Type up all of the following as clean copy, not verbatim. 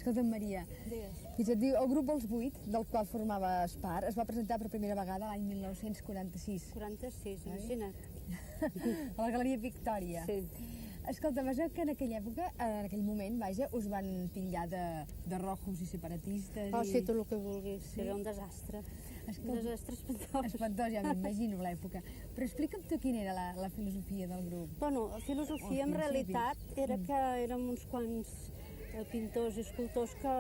Escolta'm, Maria, el grup Els 8, del qual formaves part, es va presentar per primera vegada l'any 1946. 46, imagina't. A la Galeria Victòria. Sí. Escolta, vas que en aquella època, en aquell moment, vaja, us van titllar de rojos i separatistes Oh, sí, tot el que vulguis. Era un desastre. Un desastre espantós. Espantós, ja m'imagino l'època. Però explica'm tu quina era la filosofia del grup. Bueno, la filosofia en realitat era que érem uns quants pintors i escultors que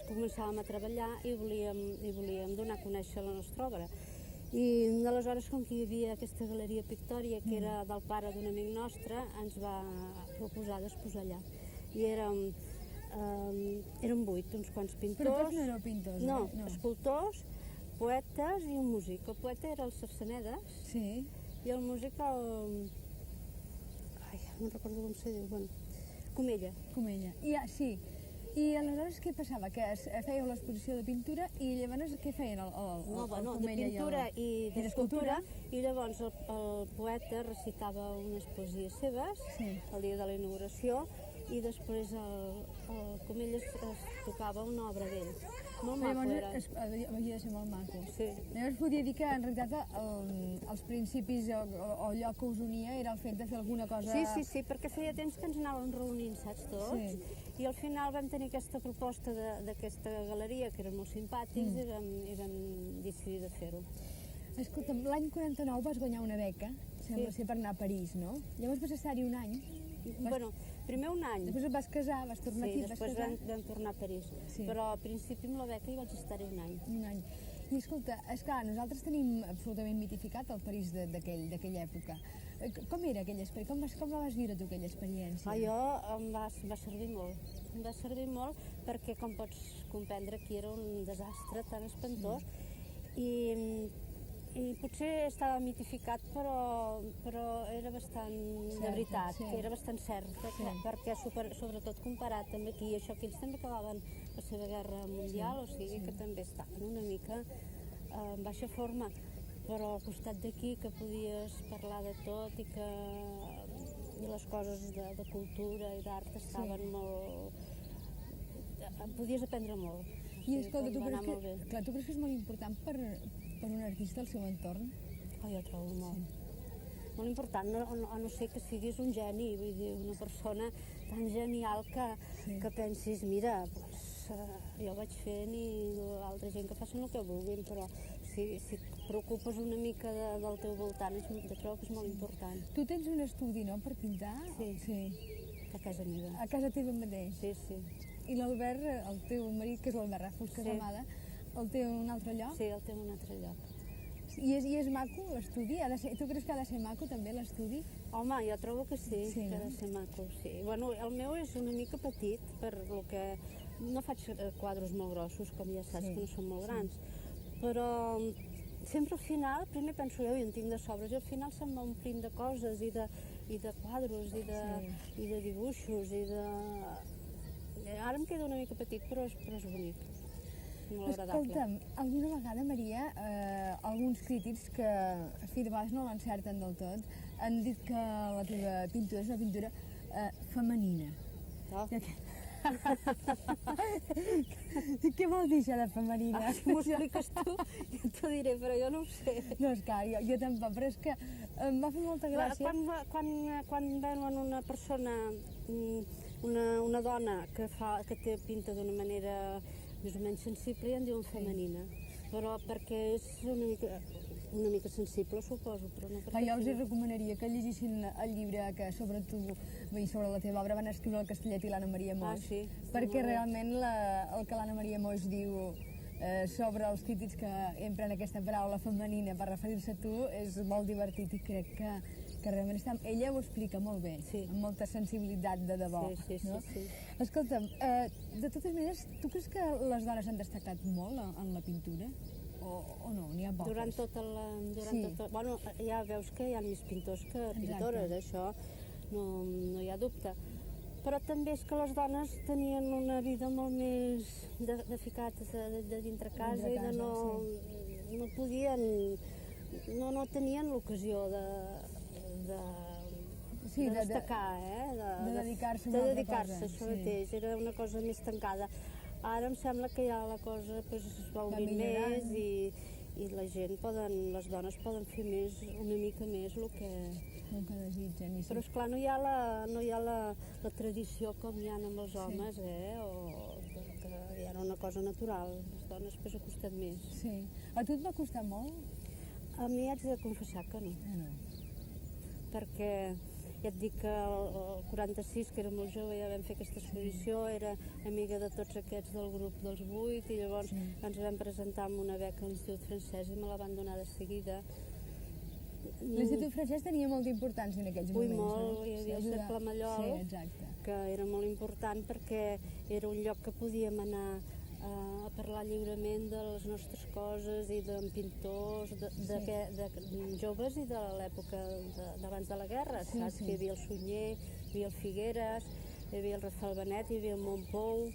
començàvem a treballar i volíem donar a conèixer la nostra obra. I aleshores, com que hi havia aquesta galeria Victòria, que era del pare d'un amic nostre, ens va proposar d'exposar allà. I érem 8, uns quants pintors. Però tots no éreu pintors, no? No, escultors, poetes i un músic. El poeta era el Sarsenedes. Sí. I el músic ai, no recordo com se diu, bueno, Comella. Comella. Sí. I aleshores què passava? Que fèieu l'exposició de pintura i llavors què feien el de Comella pintura i d'escultura, d'escultura? I llavors el poeta recitava unes poesies seves el dia de la inauguració i després el Comella es tocava una obra d'ell. Molt maco era. Havia de ser molt maco. Sí. Llavors podria dir que en realitat els principis o allò que us unia era el fet de fer alguna cosa... Sí, perquè feia temps que ens anàvem reunint, saps, tots? I al final vam tenir aquesta proposta d'aquesta galeria, que eren molt simpàtics, i vam decidir de fer-ho. Escolta'm, l'any 49 vas guanyar una beca, sembla ser per anar a París, no? Llavors vas estar-hi un any. Bueno, primer un any. Després et vas casar, vas tornar aquí, vas casar. Sí, després vam tornar a París. Però al principi amb la beca hi vaig estar-hi un any. Un any. I escolta, esclar, nosaltres tenim absolutament mitificat el París d'aquella època. Com era aquella experiència? Com la vas viure tu, aquella experiència? Em va servir molt. Em va servir molt perquè, com pots comprendre, aquí era un desastre tan espantós i potser estava mitificat, però era bastant de veritat, era bastant cert, perquè sobretot comparat amb aquí, això que ells també acabaven la seva guerra mundial, o sigui que també estaven una mica en baixa forma, però al costat d'aquí que podies parlar de tot i que les coses de cultura i d'art estaven molt... podies aprendre molt. I escolta, tu creus que és molt important per un artista el seu entorn? Jo trobo molt. Molt important, a no ser que siguis un geni, vull dir, una persona tan genial que pensis, mira, jo vaig fent i l'altra gent que facin el que vulguin, però si et preocupes una mica del teu voltant, jo trobo que és molt important. Tu tens un estudi, no?, per pintar? Sí. A casa meva. A casa teva mateix? Sí. I l'Albert, el teu marit, que és l'Albert Ràfols Casamada, el té en un altre lloc? Sí, el té en un altre lloc. I és maco l'estudi? Tu creus que ha de ser maco també l'estudi? Home, jo trobo que sí, que ha de ser maco, sí. Bueno, el meu és una mica petit, per lo que no faig quadres molt grossos, com ja saps, que no són molt grans, però sempre al final, primer penso jo en tinc de sobres, i al final se'm va omplint de coses, i de quadros, i de dibuixos, i de... Ara em queda una mica petit, però és bonic. Escolta'm, alguna vegada, Maria, alguns crítics que, a fi de vegades no l'encerten del tot, han dit que la teva pintura és una pintura femenina. Què vol dir això de femenina? Si m'ho expliques tu, jo t'ho diré, però jo no ho sé. No, és clar, jo tampoc, però és que em va fer molta gràcia. Quan veuen una persona, una dona que pinta d'una manera més o menys sensible, ja en diuen femenina, però perquè és una mica sensible, suposo, però no perquè... Jo els recomanaria que llegissin el llibre que sobre tu i sobre la teva obra van escriure el Castellet i l'Anna Maria Moix, perquè realment el que l'Anna Maria Moix diu sobre els crítics que empren aquesta paraula femenina per referir-se a tu és molt divertit i crec que realment ella ho explica molt bé, amb molta sensibilitat de debò. Sí. Escolta'm, de totes maneres, tu creus que les dones han destacat molt en la pintura? O no, n'hi ha poques? Durant tot... Bueno, ja veus que hi ha més pintors que pintores, això no hi ha dubte. Però també és que les dones tenien una vida molt més de ficar-te de dintre casa i de no podien... No tenien l'ocasió de destacar, de dedicar-se a de una altra dedicar-se, cosa. això mateix, era una cosa més tancada. Ara em sembla que ja la cosa es va obrint més i la gent les dones poden fer una mica més el que desitgen. Però esclar, no hi ha la tradició com hi ha amb els homes, que ja era una cosa natural. Les dones després ha costat més. Sí. A tu et va costar molt? A mi haig de confessar que no. Perquè ja et dic que el 46, que era molt jove, ja vam fer aquesta exposició, era amiga de tots aquests del grup dels 8 i llavors ens vam presentar amb una beca a l'Institut Francès i me la van donar de seguida. L'Institut Francès tenia molta importància en aquells moments, molt, hi havia el Cercle Mallol, que era molt important perquè era un lloc que podíem anar a parlar lliurement de les nostres coses i de pintors de joves i de l'època d'abans de la guerra, saps? Que hi havia el Sunyer, hi havia el Figueres, hi havia el Rafael Benet, hi havia el Montpou,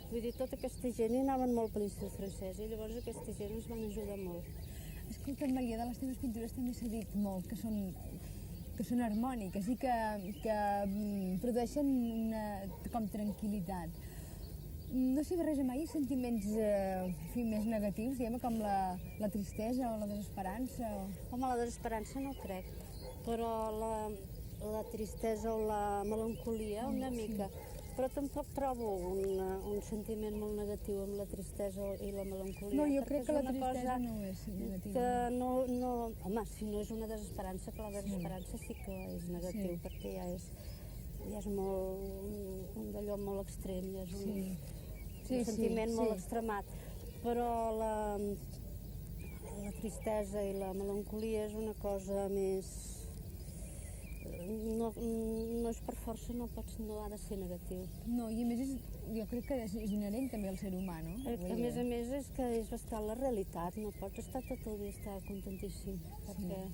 vull dir, tota aquesta gent hi anaven molt per l'Institut Francès i llavors aquesta gent ens van ajudar molt. Escolta, Maria, de les teves pintures també s'ha dit molt que són harmòniques i que produeixen com tranquil·litat. No s'hi barreja mai sentiments més negatius, diguem, com la tristesa o la desesperança? Home, la desesperança no crec, però la tristesa o la melancolia una mica. Però tampoc trobo un sentiment molt negatiu amb la tristesa i la melancolia. No, jo crec que la tristesa no és negativa. Home, si no és una desesperança, que la desesperança sí que és negatiu, perquè ja és molt un d'allò molt extrem, ja és un sentiment molt extremat. Però la tristesa i la melancolia és una cosa més... No és per força, no ha de ser negatiu. No, i a més jo crec que és inherent també al ser humà, no? A més és que és bastant la realitat, no pots estar tot el dia contentíssim, perquè hi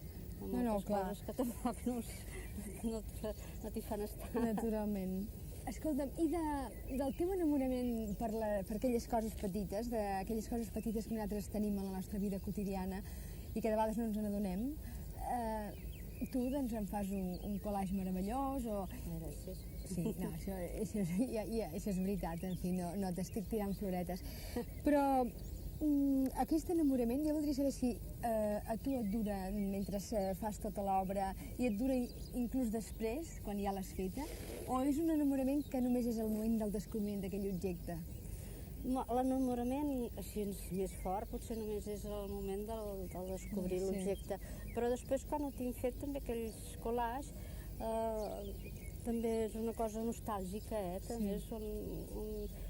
ha moltes coses que tampoc no t'hi fan estar. Naturalment. Escolta'm, i del teu enamorament per aquelles coses petites, d'aquelles coses petites que nosaltres tenim a la nostra vida quotidiana i que de vegades no ens n'adonem, tu doncs em fas un collage meravellós o... Gràcies. Sí, no, això és veritat, en fi, no t'estic tirant floretes. Però aquest enamorament, jo voldria saber si a tu et dura mentre fas tota l'obra i et dura inclús després, quan ja l'has feta, o és un enamorament que només és el moment del descobriment d'aquell objecte? L'enamorament així més fort potser només és el moment del descobrir l'objecte, però després quan ho tinc fet també aquells collages també és una cosa nostàlgica, també són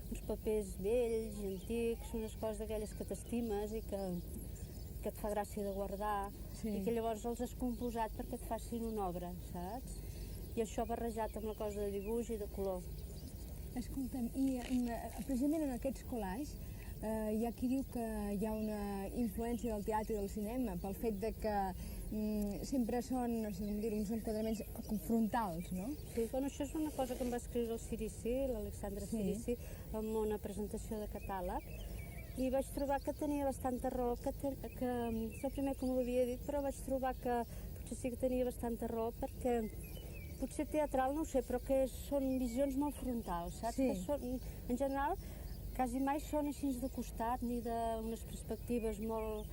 uns papers vells, antics, unes coses d'aquelles que t'estimes i que et fa gràcia de guardar i que llavors els has composat perquè et facin una obra, saps? I això barrejat amb la cosa de dibuix i de color. Escolta'm, i precisament en aquests collages hi ha qui diu que hi ha una influència del teatre i del cinema pel fet de que sempre són, no sé com dir-ho, uns enquadraments frontals, no? Sí, bueno, això és una cosa que em va escriure el Cirici, l'Alexandre Cirici, en una presentació de catàleg, i vaig trobar que tenia bastanta raó, que és el primer que m'ho havia dit, però vaig trobar que potser sí que tenia bastanta raó perquè potser teatral, no ho sé, però que són visions molt frontals, saps? Que són, en general, quasi mai són així de costat ni d'unes perspectives molt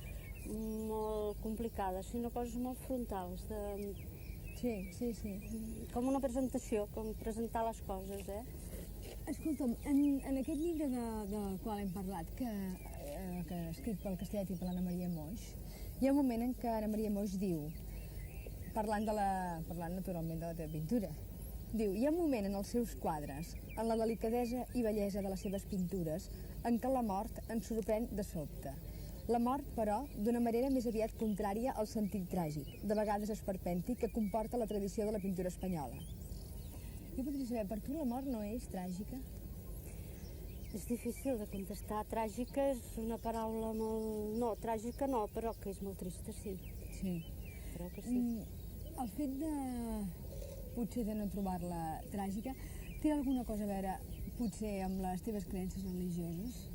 complicades, sinó coses molt frontals. Sí. Com una presentació, com presentar les coses, Escolta'm, en aquest llibre del qual hem parlat, que escrit pel Castellet i per l'Anna Maria Moix, hi ha un moment en què Anna Maria Moix diu, parlant naturalment de la teva pintura, diu, hi ha un moment en els seus quadres, en la delicadesa i bellesa de les seves pintures, en què la mort ens sorprèn de sobte. La mort, però, d'una manera més aviat contrària al sentit tràgic, de vegades esperpèntic, que comporta la tradició de la pintura espanyola. Jo podria saber, per tu la mort no és tràgica? És difícil de contestar. Tràgica és una paraula molt... No, tràgica no, però que és molt trista, sí. Sí. Crec que sí. El fet potser de no trobar-la tràgica té alguna cosa a veure potser amb les teves creences religioses?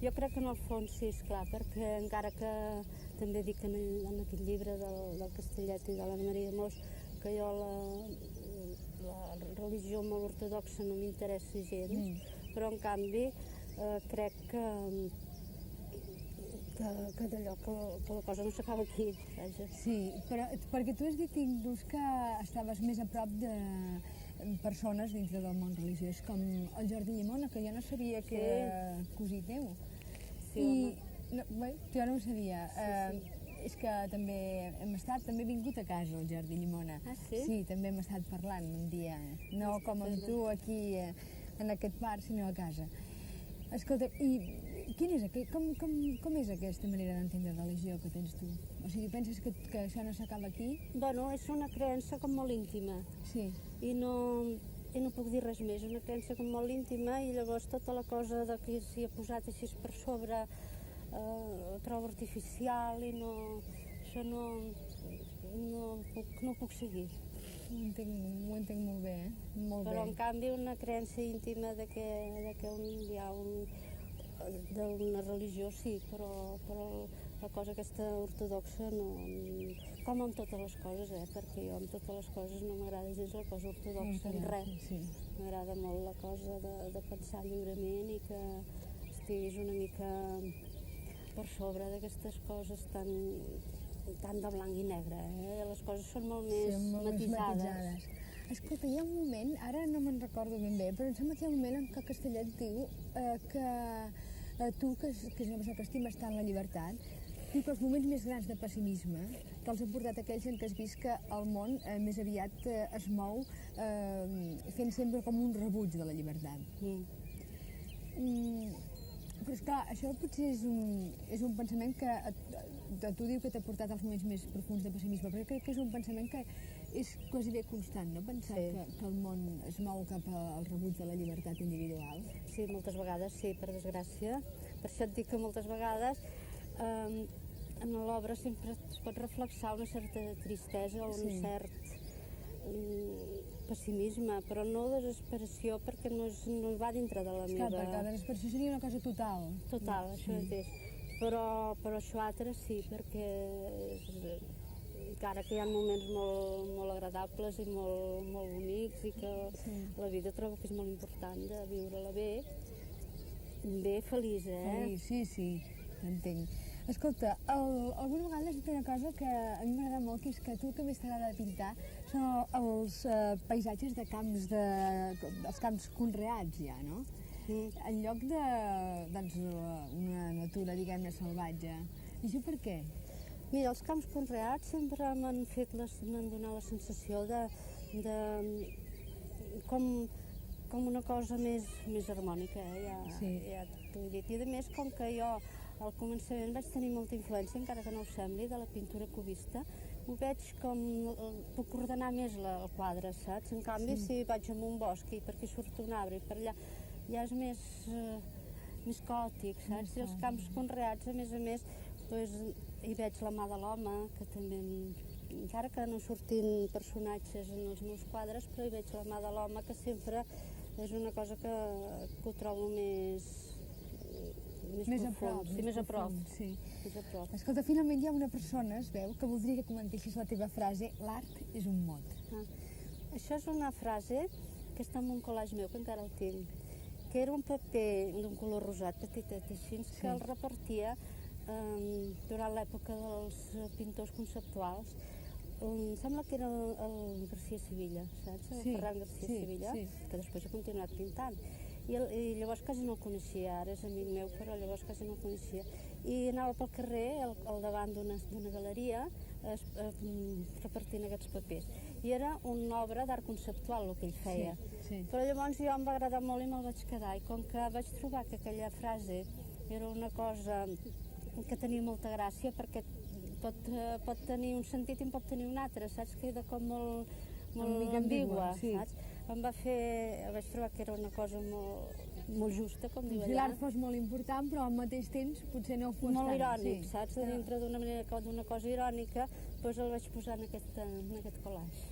Jo crec que en el fons sí, esclar, perquè encara que també dic en aquest llibre del Castellet i de l'Anna Maria Moix que jo la religió molt ortodoxa no m'interessa gens, però en canvi crec que d'allò que la cosa no s'acaba aquí, vaja. Sí, però perquè tu has dit inclús que estaves més a prop de persones dintre del món religiós, com el Jordi Llimona, que jo no sabia que era cosí teu. Sí, bé, jo no ho sabia. És que també també he vingut a casa el Jordi Llimona. Ah, sí? Sí, també hem estat parlant un dia, no com amb tu aquí en aquest bar, sinó a casa. Escolta, i com és aquesta manera d'entendre la religió que tens tu? O sigui, penses que això no s'acaba aquí? Bueno, és una creença com molt íntima. Sí. I no puc dir res més, una creença com molt íntima i llavors tota la cosa de que s'hi ha posat així per sobre ho trobo artificial i això no puc seguir. Ho entenc molt bé, molt Però bé. en canvi una creença íntima de que hi ha d'una religió sí, però la cosa aquesta ortodoxa no, com amb totes les coses, perquè jo amb totes les coses no m'agrada gens la cosa ortodoxa en res. Sí. M'agrada molt la cosa de pensar lliurement i que estiguis una mica per sobre d'aquestes coses tan de blanc i negre. Les coses són molt més matisades. Escolta, hi ha un moment, ara no me'n recordo ben bé, però em sembla que hi ha un moment en què Castellet diu que tu, que és una persona que estimes tant la llibertat, diu que els moments més grans de pessimisme te'ls han portat aquells en què has vist que el món més aviat es mou fent sempre com un rebuig de la llibertat. Però esclar, això potser és un pensament que tu diu que t'ha portat als moments més profuns de pessimisme, però jo crec que és un pensament que és quasi bé constant, no? Pensar que el món es mou cap al rebuig de la llibertat individual. Sí, moltes vegades, sí, per desgràcia. Per això et dic que moltes vegades en l'obra sempre es pot reflexar una certa tristesa o un cert pessimisme, però no desesperació perquè no va dintre de la meva... Clar, perquè la desesperació seria una cosa total. Total, això mateix. Però això altre sí, perquè encara que hi ha moments molt agradables i molt bonics i que la vida trobo que és molt important de viure-la bé, feliç, Sí, t'entenc. Escolta, alguna vegada has dit una cosa que a mi m'agrada molt, que és que tu el que més t'agrada pintar són els paisatges de camps, els camps conreats ja, no? En lloc de una natura, diguem-ne, salvatge. I això per què? Mira, els camps conreats sempre m'han donat la sensació de com una cosa més harmònica, ja t'ho he dit. I a més, com que jo al començament vaig tenir molta influència, encara que no ho sembli, de la pintura cubista, ho veig com puc ordenar més el quadre, saps? En canvi, si vaig a un bosc i per aquí surt un arbre i per allà ja és més caòtic, saps? I els camps conreats, a més, hi veig la mà de l'home, que també, encara que no surtin personatges en els meus quadres, però hi veig la mà de l'home, que sempre és una cosa que ho trobo més a prop. Més a prop. Escolta, finalment hi ha una persona, es veu, que voldria que comentessis la teva frase: l'art és un mot. Això és una frase que està en un collage meu, que encara el tinc, que era un paper d'un color rosat, petitet així, que el repartia durant l'època dels pintors conceptuals. Em sembla que era el García Sevilla, saps? El Ferran García Sevilla, que després ha continuat pintant. I llavors quasi no el coneixia, ara és amic meu, però llavors quasi no el coneixia. I anava pel carrer, al davant d'una galeria, repartint aquests papers. I era una obra d'art conceptual, el que ell feia. Però llavors jo em va agradar molt i me'l vaig quedar. I com que vaig trobar que aquella frase era una cosa que tenia molta gràcia, perquè pot tenir un sentit i en pot tenir un altre, saps? Queda com molt ambigua, saps? Vaig trobar que era una cosa molt justa, com diu allà. Si l'art fos molt important, però al mateix temps potser no ho fos tant. Molt irònic, saps? Dintre d'una cosa irònica, doncs el vaig posar en aquest collage.